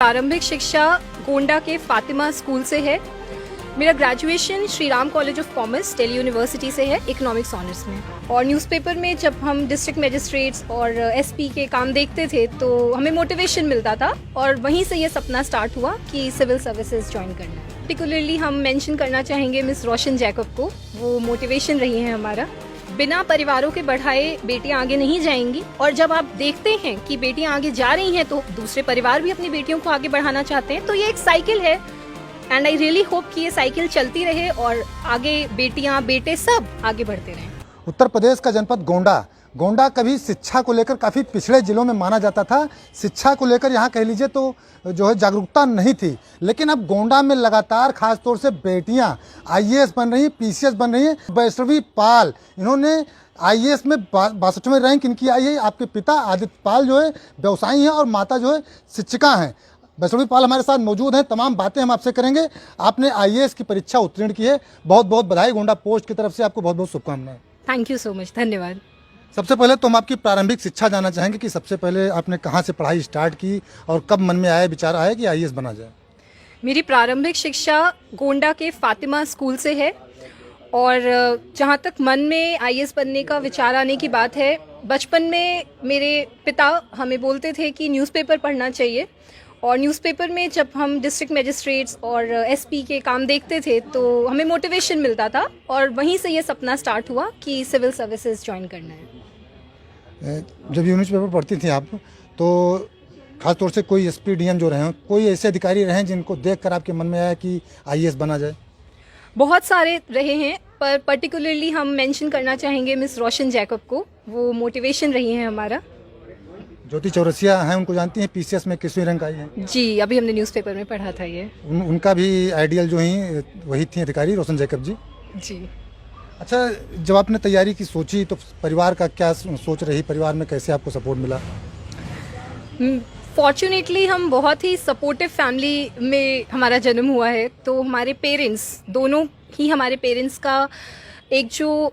प्रारंभिक शिक्षा गोंडा के फातिमा स्कूल से है। मेरा graduation Shri Ram college of commerce Delhi university से है इकोनॉमिक्स ऑनर्स में। और न्यूज़पेपर में जब हम डिस्ट्रिक्ट मजिस्ट्रेट्स और एसपी के काम देखते थे तो हमें मोटिवेशन मिलता था और वहीं से ये सपना स्टार्ट हुआ कि सिविल सर्विसेज ज्वाइन करना है। पर्टिकुलरली हम मेंशन करना चाहेंगे मिस रोशन जैकब को, वो मोटिवेशन रही है हमारा। बिना परिवारों के बढ़ाए बेटियां आगे नहीं जाएंगी और जब आप देखते हैं कि बेटियां आगे जा रही हैं तो दूसरे परिवार भी अपनी बेटियों को आगे बढ़ाना चाहते हैं। तो ये एक साइकिल है एंड आई रियली होप कि ये साइकिल चलती रहे और आगे बेटियां बेटे सब आगे बढ़ते रहें। उत्तर प्रदेश का जनपद गोंडा कभी शिक्षा को लेकर काफ़ी पिछड़े जिलों में माना जाता था। शिक्षा को लेकर यहाँ कह लीजिए तो जो है जागरूकता नहीं थी, लेकिन अब गोंडा में लगातार खासतौर से बेटियाँ आईएएस बन रही हैं, पीसीएस बन रही हैं। वैष्णवी पाल, इन्होंने आईएएस में 62वें रैंक इनकी आई है। आपके पिता आदित्य पाल जो है व्यवसायी हैं और माता जो है शिक्षिका हैं। वैष्णवी पाल हमारे साथ मौजूद हैं, तमाम बातें हम आपसे करेंगे। आपने आईएएस की परीक्षा उत्तीर्ण की है, बहुत बहुत बधाई। गोंडा पोस्ट की तरफ से आपको बहुत बहुत शुभकामनाएं। थैंक यू सो मच, धन्यवाद। सबसे पहले तो हम आपकी प्रारंभिक शिक्षा जानना चाहेंगे कि सबसे पहले आपने कहाँ से पढ़ाई स्टार्ट की और कब मन में आया विचार आया कि आईएएस बना जाए? मेरी प्रारंभिक शिक्षा गोंडा के फातिमा स्कूल से है और जहाँ तक मन में आईएएस बनने का विचार आने की बात है, बचपन में मेरे पिता हमें बोलते थे कि न्यूज़पेपर पढ़ना चाहिए और न्यूज़पेपर में जब हम डिस्ट्रिक्ट मजिस्ट्रेट्स और एसपी के काम देखते थे तो हमें मोटिवेशन मिलता था और वहीं से ये सपना स्टार्ट हुआ कि सिविल सर्विसेज ज्वाइन करना है। जब न्यूज़पेपर पढ़ती थी आप, तो खासतौर से कोई एसपी डीएम जो रहे हैं, कोई ऐसे अधिकारी रहे हैं जिनको देखकर आपके मन में आया कि आईएएस बना जाए? बहुत सारे रहे हैं, पर पर्टिकुलरली हम मेंशन करना चाहेंगे मिस रोशन जैकब को, वो मोटिवेशन रही है हमारा। ज्योति चौरसिया हैं, उनको जानती हैं, पीसीएस में 21वीं रैंक आई है जी, अभी हमने न्यूज़पेपर में पढ़ा था ये। उनका भी आइडियल जो ही वही थी अधिकारी, रोशन जैकब जी। जी। अच्छा, जब आपने तैयारी की सोची तो परिवार का क्या सोच रही, परिवार में कैसे आपको सपोर्ट मिला? फॉर्चुनेटली हम बहुत ही सपोर्टिव फैमिली में हमारा जन्म हुआ है, तो हमारे पेरेंट्स दोनों ही, हमारे पेरेंट्स का एक जो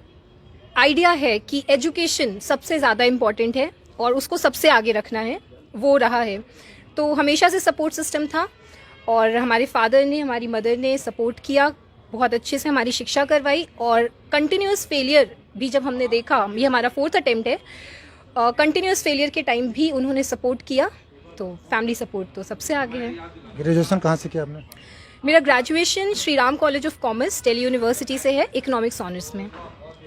आइडिया है कि एजुकेशन सबसे ज़्यादा इम्पॉर्टेंट है और उसको सबसे आगे रखना है, वो रहा है। तो हमेशा से सपोर्ट सिस्टम था और हमारे फादर ने, हमारी मदर ने सपोर्ट किया, बहुत अच्छे से हमारी शिक्षा करवाई और कंटिन्यूस फेलियर भी जब हमने देखा, ये हमारा 4th अटेम्प्ट है, कंटिन्यूस फेलियर के टाइम भी उन्होंने सपोर्ट किया। तो फैमिली सपोर्ट तो सबसे आगे है। ग्रेजुएशन कहाँ से किया आपने? मेरा graduation Shri Ram college of commerce Delhi university से है इकोनॉमिक्स ऑनर्स में।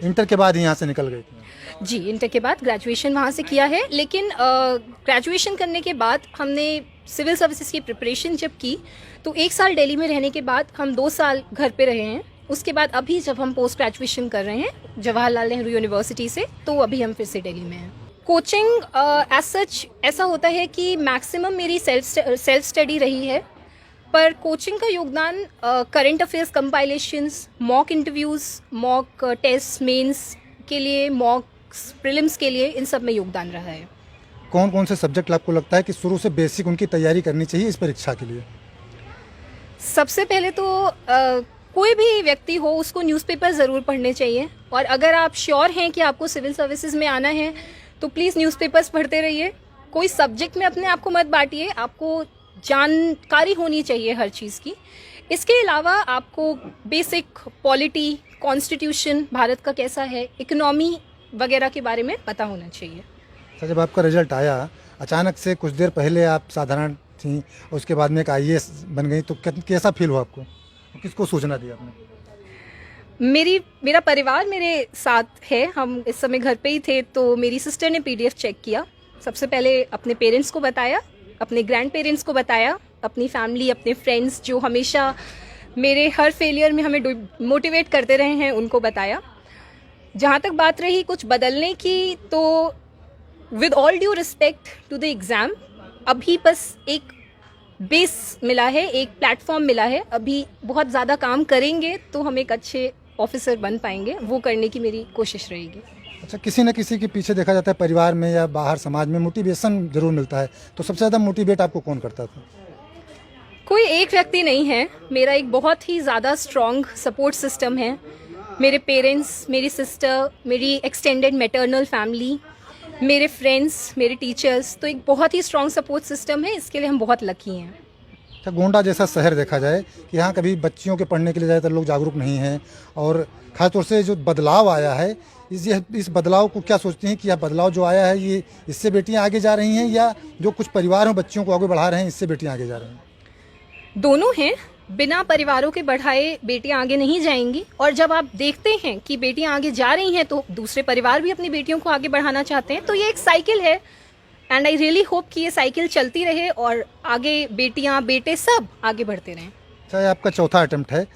इंटर के बाद यहाँ से निकल गई थी? जी, इंटर के बाद ग्रेजुएशन वहाँ से किया है, लेकिन ग्रेजुएशन करने के बाद हमने सिविल सर्विसेज की प्रिपरेशन जब की तो 1 साल दिल्ली में रहने के बाद हम 2 साल घर पे रहे हैं। उसके बाद अभी जब हम पोस्ट ग्रेजुएशन कर रहे हैं जवाहरलाल नेहरू यूनिवर्सिटी से, तो अभी हम फिर से दिल्ली में हैं। कोचिंग एज सच ऐसा होता है कि मैक्सिमम मेरी सेल्फ स्टडी रही है, पर कोचिंग का योगदान current affairs compilations, mock interviews, mock test, mains के लिए, मॉक प्रीलिम्स के लिए, इन सब में योगदान रहा है। कौन कौन से सब्जेक्ट आपको लगता है कि शुरू से बेसिक उनकी तैयारी करनी चाहिए इस परीक्षा के लिए? सबसे पहले तो कोई भी व्यक्ति हो उसको न्यूज़पेपर ज़रूर पढ़ने चाहिए और अगर आप श्योर हैं कि आपको सिविल सर्विसेज में आना है तो प्लीज़ न्यूज़पेपर्स पढ़ते रहिए। कोई सब्जेक्ट में अपने आप को मत बांटिए, आपको जानकारी होनी चाहिए हर चीज़ की। इसके अलावा आपको बेसिक पॉलिटी, कॉन्स्टिट्यूशन भारत का कैसा है, इकोनॉमी वगैरह के बारे में पता होना चाहिए। सर, जब आपका रिजल्ट आया, अचानक से कुछ देर पहले आप साधारण थी, उसके बाद में एक आईएएस बन गई, तो कैसा फील हुआ आपको? किसको सूचना दी आपने? मेरा परिवार मेरे साथ है, हम इस समय घर पे ही थे, तो मेरी सिस्टर ने पीडीएफ चेक किया। सबसे पहले अपने पेरेंट्स को बताया, अपने ग्रैंड पेरेंट्स को बताया, अपनी फैमिली, अपने फ्रेंड्स जो हमेशा मेरे हर फेलियर में हमें मोटिवेट करते रहे हैं, उनको बताया। जहाँ तक बात रही कुछ बदलने की, तो with all due respect to the exam, अभी बस एक बेस मिला है, एक प्लेटफॉर्म मिला है। अभी बहुत ज़्यादा काम करेंगे तो हम एक अच्छे ऑफिसर बन पाएंगे, वो करने की मेरी कोशिश रहेगी। अच्छा, किसी न किसी के पीछे देखा जाता है, परिवार में या बाहर समाज में मोटिवेशन जरूर मिलता है, तो सबसे ज़्यादा मोटिवेट आपको कौन करता था? कोई एक व्यक्ति नहीं है, मेरा एक बहुत ही ज़्यादा स्ट्रॉन्ग सपोर्ट सिस्टम है। मेरे पेरेंट्स, मेरी सिस्टर, मेरी एक्सटेंडेड मैटरनल फैमिली, मेरे फ्रेंड्स, मेरे टीचर्स, तो एक बहुत ही स्ट्रॉन्ग सपोर्ट सिस्टम है। इसके लिए हम बहुत लकी हैं। अच्छा, गोंडा जैसा शहर देखा जाए कि यहाँ कभी बच्चियों के पढ़ने के लिए ज़्यादातर लोग जागरूक नहीं हैं, और ख़ासतौर से जो बदलाव आया है इस बदलाव को क्या सोचते हैं कि यह बदलाव जो आया है ये इससे बेटियाँ आगे जा रही हैं, या जो कुछ परिवार हैं बच्चियों को आगे बढ़ा रहे हैं इससे बेटियाँ आगे जा रही हैं? दोनों हैं। बिना परिवारों के बढ़ाए बेटियां आगे नहीं जाएंगी, और जब आप देखते हैं कि बेटियां आगे जा रही हैं तो दूसरे परिवार भी अपनी बेटियों को आगे बढ़ाना चाहते हैं। तो ये एक साइकिल है, एंड आई रियली होप कि ये साइकिल चलती रहे और आगे बेटियां बेटे सब आगे बढ़ते रहें। अच्छा, ये आपका चौथा अटेम्प्ट है।